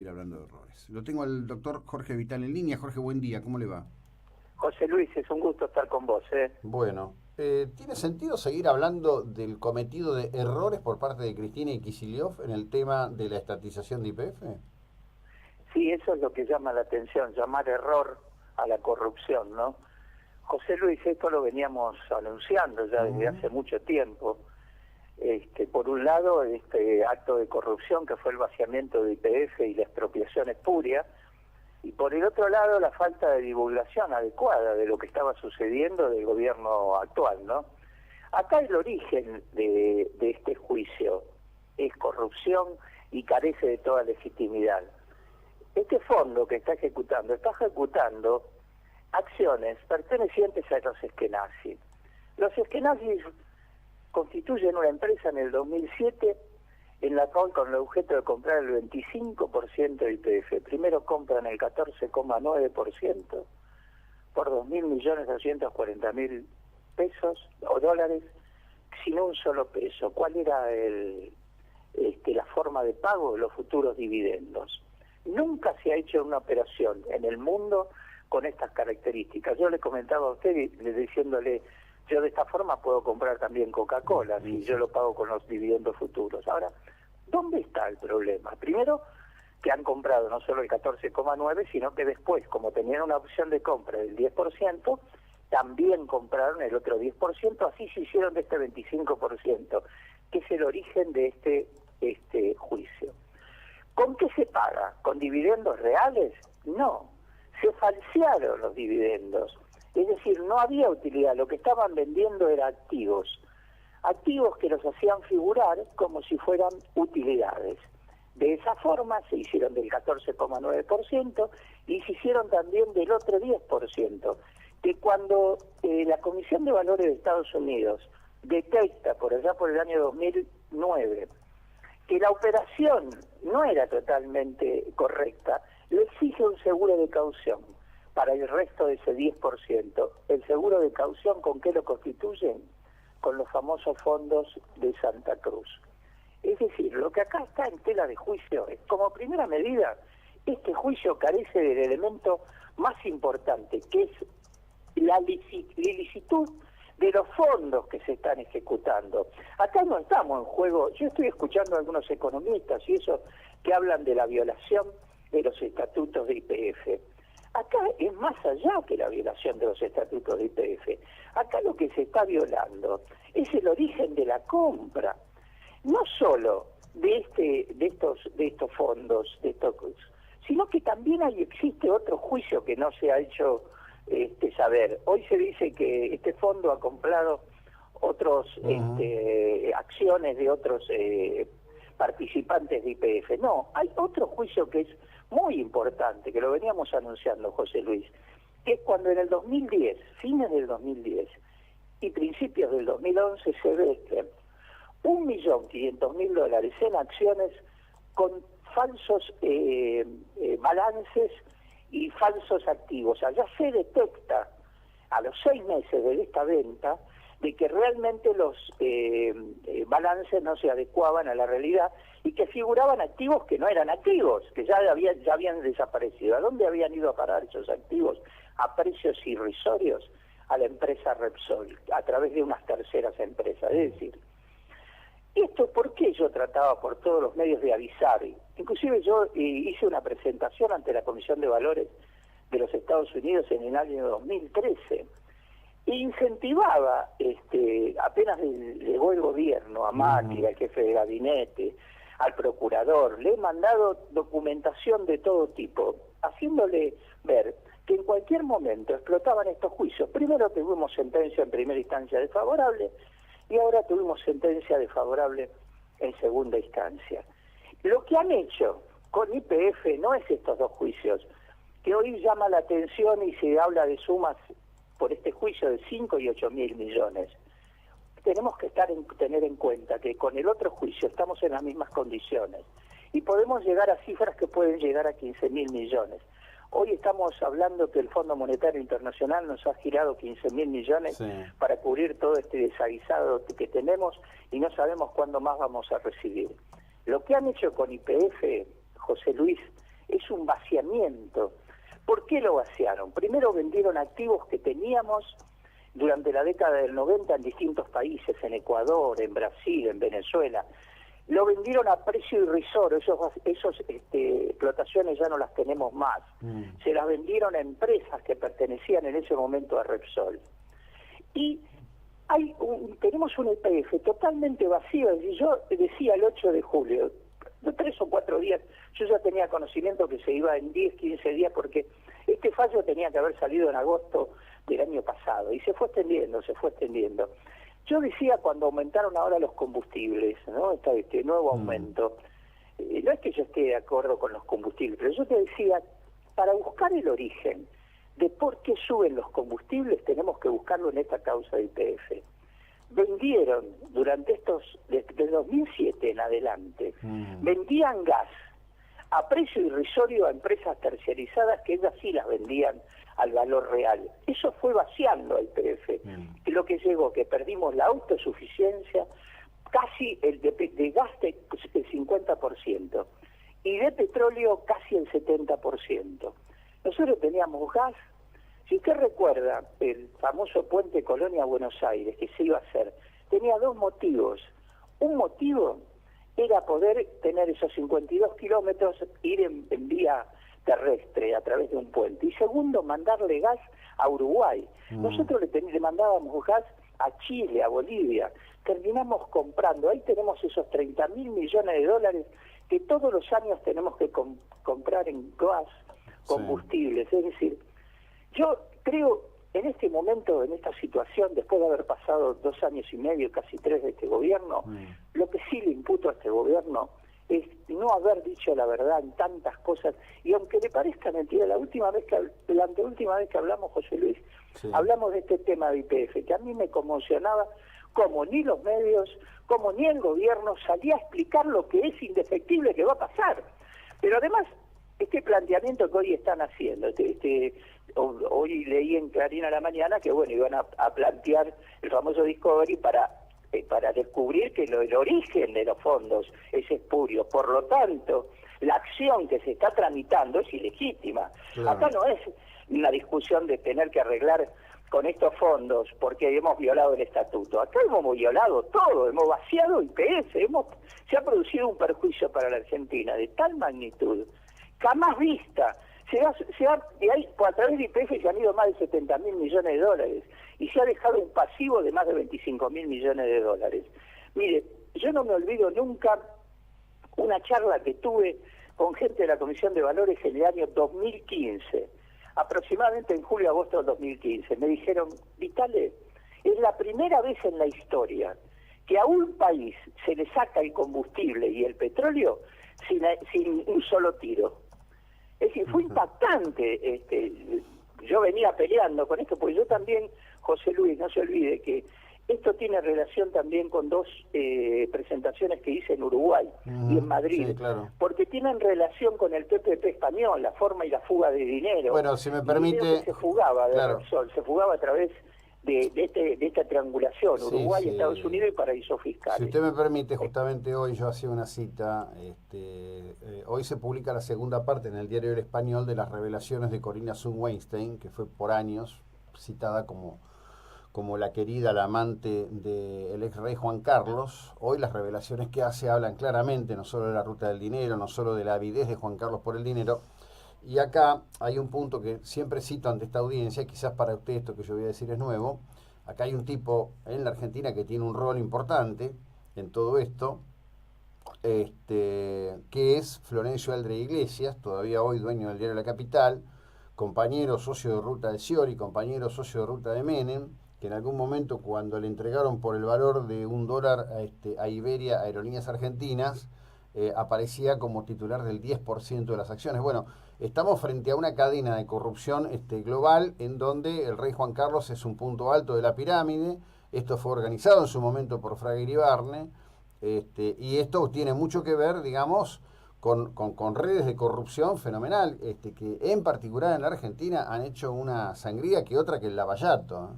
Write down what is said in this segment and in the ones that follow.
Ir hablando de errores. Lo tengo al doctor Jorge Vital en línea. Jorge, buen día, ¿cómo le va? José Luis, es un gusto estar con vos, ¿eh? Bueno, ¿tiene sentido seguir hablando del cometido de errores por parte de Cristina y Kicillof en el tema de la estatización de YPF? Sí, eso es lo que llama la atención, llamar error a la corrupción, ¿no? José Luis, esto lo veníamos anunciando ya desde Ujú. hace mucho tiempo. Por un lado, este acto de corrupción que fue el vaciamiento de YPF y la expropiación espuria, y por el otro lado, la falta de divulgación adecuada de lo que estaba sucediendo del gobierno actual, ¿no? Acá el origen de este juicio es corrupción y carece de toda legitimidad. Este fondo que está ejecutando acciones pertenecientes a los Eskenazi. Los Eskenazi constituyen una empresa en el 2007 en la cual con el objeto de comprar el 25% de YPF. Primero compran el 14,9% por 2.240.000 pesos o dólares sin un solo peso. ¿Cuál era la forma de pago de los futuros dividendos? Nunca se ha hecho una operación en el mundo con estas características. Yo le comentaba a usted diciéndole, yo de esta forma puedo comprar también Coca-Cola si yo lo pago con los dividendos futuros. Ahora, ¿dónde está el problema? Primero, que han comprado no solo el 14,9, sino que después, como tenían una opción de compra del 10%, también compraron el otro 10%, así se hicieron de este 25%, que es el origen de este juicio. ¿Con qué se paga? ¿Con dividendos reales? No, se falsearon los dividendos. Es decir, no había utilidad, lo que estaban vendiendo eran activos. Activos que los hacían figurar como si fueran utilidades. De esa forma se hicieron del 14,9% y se hicieron también del otro 10%, que cuando la Comisión de Valores de Estados Unidos detecta por allá por el año 2009 que la operación no era totalmente correcta, le exige un seguro de caución para el resto de ese 10%. ¿El seguro de caución con qué lo constituyen? Con los famosos fondos de Santa Cruz. Es decir, lo que acá está en tela de juicio es, como primera medida, este juicio carece del elemento más importante, que es la licitud de los fondos que se están ejecutando. Acá no estamos en juego, yo estoy escuchando a algunos economistas y eso que hablan de la violación de los estatutos de YPF. Acá es más allá que la violación de los estatutos de YPF. Acá lo que se está violando es el origen de la compra, no solo de estos fondos, sino que también existe otro juicio que no se ha hecho saber. Hoy se dice que este fondo ha comprado otros Ujú. acciones de otros participantes de YPF. No, hay otro juicio que es muy importante, que lo veníamos anunciando, José Luis, que es cuando en el 2010, fines del 2010 y principios del 2011 se ve 1.500.000 dólares en acciones con falsos balances y falsos activos. Allá se detecta a los 6 meses de esta venta de que realmente los balances no se adecuaban a la realidad y que figuraban activos que no eran activos, que ya habían desaparecido. ¿A dónde habían ido a parar esos activos? A precios irrisorios a la empresa Repsol, a través de unas terceras empresas. Es decir, esto, ¿por qué yo trataba por todos los medios de avisar? Inclusive yo hice una presentación ante la Comisión de Valores de los Estados Unidos en el año 2013 e incentivaba, apenas llegó el gobierno, a Macri, Ujú. al jefe de gabinete, al procurador, le he mandado documentación de todo tipo, haciéndole ver que en cualquier momento explotaban estos juicios. Primero tuvimos sentencia en primera instancia desfavorable, y ahora tuvimos sentencia desfavorable en segunda instancia. Lo que han hecho con YPF no es estos dos juicios, que hoy llama la atención y se habla de sumas por este juicio de 5 y 8 mil millones. Tenemos que tener en cuenta que con el otro juicio estamos en las mismas condiciones y podemos llegar a cifras que pueden llegar a 15.000 millones. Hoy estamos hablando que el Fondo Monetario Internacional nos ha girado 15.000 millones Sí. para cubrir todo este desaguisado que tenemos y no sabemos cuándo más vamos a recibir. Lo que han hecho con YPF, José Luis, es un vaciamiento. ¿Por qué lo vaciaron? Primero vendieron activos que teníamos durante la década del 90 en distintos países, en Ecuador, en Brasil, en Venezuela. Lo vendieron a precio irrisorio, esos explotaciones ya no las tenemos más. Se las vendieron a empresas que pertenecían en ese momento a Repsol. Y tenemos un YPF totalmente vacío. Yo decía el 8 de julio, 3 o 4 días, yo ya tenía conocimiento que se iba en 10, 15 días, porque este fallo tenía que haber salido en agosto del año pasado, y se fue extendiendo. Yo decía, cuando aumentaron ahora los combustibles, ¿no? Este nuevo aumento, no es que yo esté de acuerdo con los combustibles, pero yo te decía, para buscar el origen de por qué suben los combustibles, tenemos que buscarlo en esta causa de YPF. Vendieron durante desde 2007 en adelante, vendían gas a precio irrisorio a empresas terciarizadas que ellas sí las vendían al valor real. Eso fue vaciando el YPF. Y lo que llegó, que perdimos la autosuficiencia, casi el de gas el 50%, y de petróleo casi el 70%. Nosotros teníamos gas. Si usted recuerda el famoso puente Colonia-Buenos Aires que se iba a hacer, tenía 2 motivos. Un motivo era poder tener esos 52 kilómetros, ir en vía terrestre a través de un puente. Y segundo, mandarle gas a Uruguay. Nosotros le mandábamos gas a Chile, a Bolivia. Terminamos comprando, ahí tenemos esos 30.000 millones de dólares que todos los años tenemos que comprar en gas, combustibles. Es decir, yo creo, en este momento, en esta situación, después de haber pasado 2 años y medio, casi 3 de este gobierno, lo que sí le imputo a este gobierno es no haber dicho la verdad en tantas cosas. Y aunque le parezca mentira, la anteúltima vez que hablamos, José Luis, hablamos de este tema de YPF, que a mí me conmocionaba como ni los medios, como ni el gobierno salía a explicar lo que es indefectible que va a pasar. Pero además, este planteamiento que hoy están haciendo, hoy leí en Clarín a la mañana que bueno, iban a plantear el famoso Discovery para descubrir que el origen de los fondos es espurio. Por lo tanto, la acción que se está tramitando es ilegítima. Claro. Acá no es una discusión de tener que arreglar con estos fondos porque hemos violado el estatuto. Acá hemos violado todo, hemos vaciado YPF, se ha producido un perjuicio para la Argentina de tal magnitud, jamás vista. A través de YPF se han ido más de 70.000 millones de dólares y se ha dejado un pasivo de más de 25.000 millones de dólares. Mire, yo no me olvido nunca una charla que tuve con gente de la Comisión de Valores en el año 2015, aproximadamente en julio-agosto del 2015. Me dijeron, Vitale, es la primera vez en la historia que a un país se le saca el combustible y el petróleo sin un solo tiro. Es decir, fue impactante. Yo venía peleando con esto, porque yo también, José Luis, no se olvide que esto tiene relación también con 2 presentaciones que hice en Uruguay y en Madrid, sí, claro, porque tienen relación con el PPP español, la forma y la fuga de dinero. Bueno, si me permite... Se fugaba de claro. Repsol, se fugaba a través de esta triangulación, Uruguay, sí. Estados Unidos y paraísos fiscales. Si usted me permite, justamente hoy yo hacía una cita, hoy se publica la segunda parte en el diario El Español de las revelaciones de Corina Sund-Weinstein, que fue por años citada como la querida, la amante del ex rey Juan Carlos. Hoy las revelaciones que hace hablan claramente no solo de la ruta del dinero, no solo de la avidez de Juan Carlos por el dinero. Y acá hay un punto que siempre cito ante esta audiencia, quizás para usted esto que yo voy a decir es nuevo. Acá hay un tipo en la Argentina que tiene un rol importante en todo esto, que es Florencio Aldre Iglesias, todavía hoy dueño del diario La Capital, compañero socio de ruta de Scioli, compañero socio de ruta de Menem, que en algún momento, cuando le entregaron por el valor de $1 a Iberia Aerolíneas Argentinas, aparecía como titular del 10% de las acciones. Bueno, estamos frente a una cadena de corrupción global en donde el rey Juan Carlos es un punto alto de la pirámide. Esto fue organizado en su momento por Fraga Iribarne, y esto tiene mucho que ver, digamos, con redes de corrupción fenomenal, que en particular en la Argentina han hecho una sangría que otra que el Lavallato.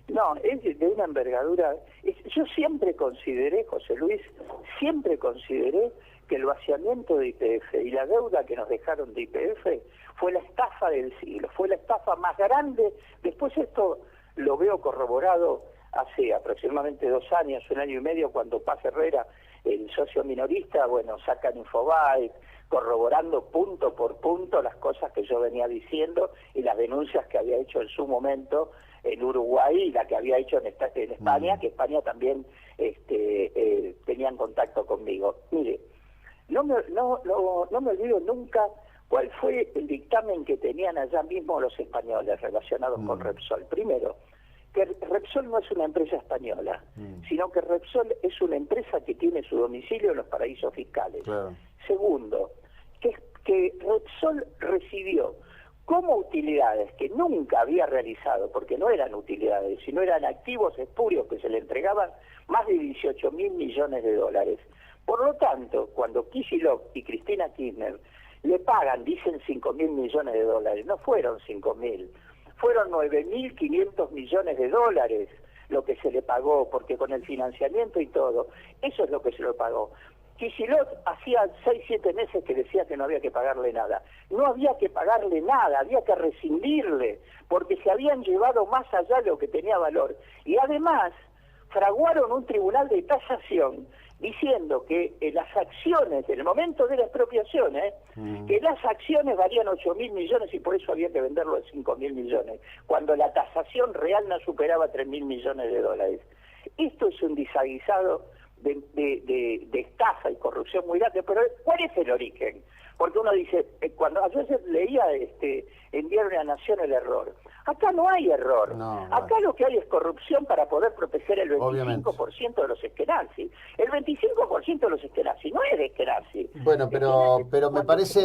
No, es de una envergadura. Yo siempre consideré, José Luis, que el vaciamiento de YPF y la deuda que nos dejaron de YPF fue la estafa del siglo, fue la estafa más grande. Después esto lo veo corroborado hace aproximadamente 2 años, 1 año y medio, cuando Paz Herrera, el socio minorista, bueno, sacan Infobae, corroborando punto por punto las cosas que yo venía diciendo y las denuncias que había hecho en su momento en Uruguay y la que había hecho en España, que España también tenían contacto conmigo. Mire, no me olvido nunca cuál fue el dictamen que tenían allá mismo los españoles relacionados con Repsol. Primero, que Repsol no es una empresa española, sino que Repsol es una empresa que tiene su domicilio en los paraísos fiscales. Claro. Segundo, que Repsol recibió como utilidades que nunca había realizado, porque no eran utilidades, sino eran activos espurios que se le entregaban, más de 18.000 millones de dólares. Por lo tanto, cuando Kicillof y Cristina Kirchner le pagan, dicen 5.000 millones de dólares, no fueron 5.000, fueron 9.500 millones de dólares lo que se le pagó, porque con el financiamiento y todo, eso es lo que se le pagó. Kicillof hacía 6, 7 meses que decía que no había que pagarle nada. No había que pagarle nada, había que rescindirle, porque se habían llevado más allá de lo que tenía valor. Y además, fraguaron un tribunal de tasación diciendo que las acciones, en el momento de la expropiación, que las acciones valían 8.000 millones y por eso había que venderlo a 5.000 millones, cuando la tasación real no superaba 3.000 millones de dólares. Esto es un desaguisado de estafa y corrupción muy grande, pero ¿cuál es el origen? Porque uno dice, cuando yo leía en Diario de la Nación el error, acá no hay error, acá lo que hay es corrupción para poder proteger el 25% de los Eskenazi. El 25% de los Eskenazi no es de Eskenazi. Bueno, pero me parece...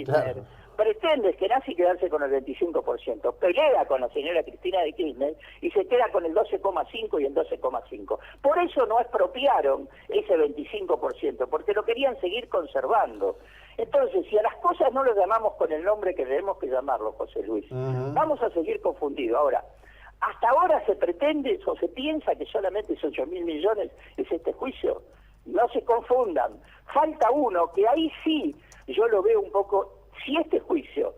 Claro. Pretende Eskenazi quedarse con el 25%, pelea con la señora Cristina de Kirchner y se queda con el 12,5 y el 12,5. Por eso no expropiaron ese 25%, porque lo querían seguir conservando. Entonces, si a las cosas no las llamamos con el nombre que debemos que llamarlo, José Luis, vamos a seguir confundidos. Ahora, hasta ahora se pretende o se piensa que solamente es 8.000 millones es este juicio. No se confundan. Falta uno que ahí sí yo lo veo un poco. Si este juicio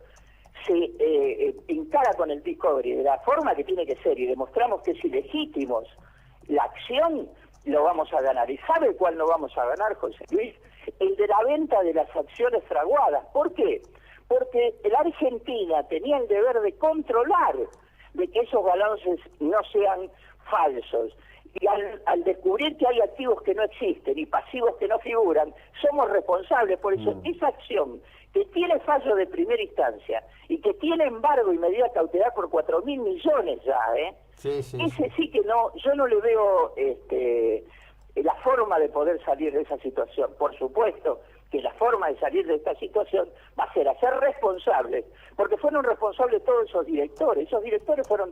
se encara con el Discovery de la forma que tiene que ser y demostramos que es ilegítimos la acción, lo vamos a ganar. ¿Y sabe cuál no vamos a ganar, José Luis? El de la venta de las acciones fraguadas. ¿Por qué? Porque la Argentina tenía el deber de controlar de que esos balances no sean falsos. Y al descubrir que hay activos que no existen y pasivos que no figuran, somos responsables. Por eso esa acción que tiene fallo de primera instancia y que tiene embargo y medida cautelar por 4.000 millones ya, ese sí que no, yo no le veo la forma de poder salir de esa situación. Por supuesto que la forma de salir de esta situación va a ser hacer responsables, porque fueron responsables todos esos directores fueron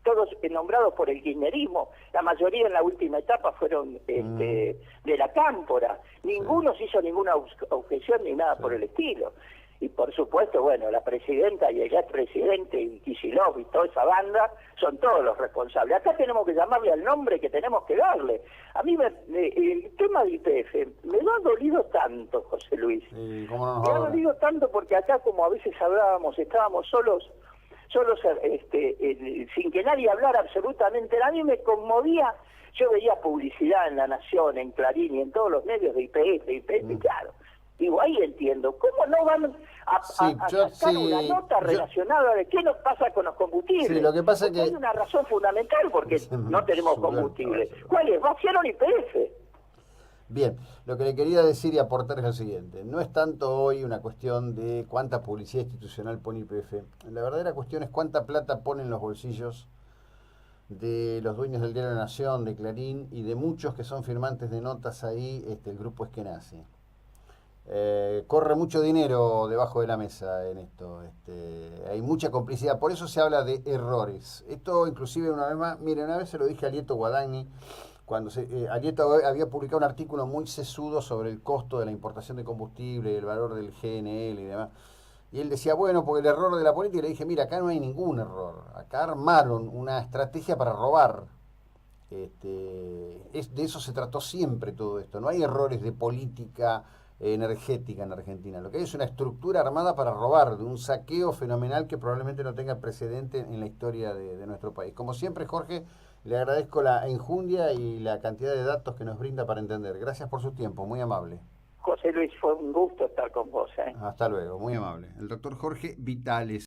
todos nombrados por el kirchnerismo, la mayoría en la última etapa fueron de la Cámpora, ninguno se hizo ninguna objeción ni nada por el estilo. Y por supuesto, bueno, la presidenta y el expresidente y Kicillof y toda esa banda son todos los responsables. Acá tenemos que llamarle al nombre que tenemos que darle. A mí el tema de YPF me ha dolido tanto, José Luis. ¿Cómo no nos me ha dolido tanto porque acá, como a veces hablábamos, estábamos solos sin que nadie hablara absolutamente. A mí me conmovía, yo veía publicidad en La Nación, en Clarín y en todos los medios de YPF, claro. Digo, ahí entiendo, ¿cómo no van a sacar una nota relacionada de qué nos pasa con los combustibles? Sí, lo que pasa es que... Hay una razón fundamental porque no tenemos combustible. ¿Cuál es? Vaciaron YPF. Bien, lo que le quería decir y aportar es lo siguiente. No es tanto hoy una cuestión de cuánta publicidad institucional pone YPF. La verdadera cuestión es cuánta plata pone en los bolsillos de los dueños del Diario de la Nación, de Clarín y de muchos que son firmantes de notas ahí, el grupo Eskenazi. Corre mucho dinero debajo de la mesa en esto. Hay mucha complicidad. Por eso se habla de errores. Esto inclusive una vez más, mire, una vez se lo dije a Alieto Guadagni, cuando Alieto había publicado un artículo muy sesudo sobre el costo de la importación de combustible, el valor del GNL y demás. Y él decía, bueno, porque el error de la política, y le dije, mira, acá no hay ningún error. Acá armaron una estrategia para robar. De eso se trató siempre todo esto. No hay errores de política energética en Argentina. Lo que hay es una estructura armada para robar, de un saqueo fenomenal que probablemente no tenga precedente en la historia de nuestro país. Como siempre, Jorge, le agradezco la enjundia y la cantidad de datos que nos brinda para entender. Gracias por su tiempo, muy amable. José Luis, fue un gusto estar con vos. Hasta luego, muy amable. El doctor Jorge Vitales.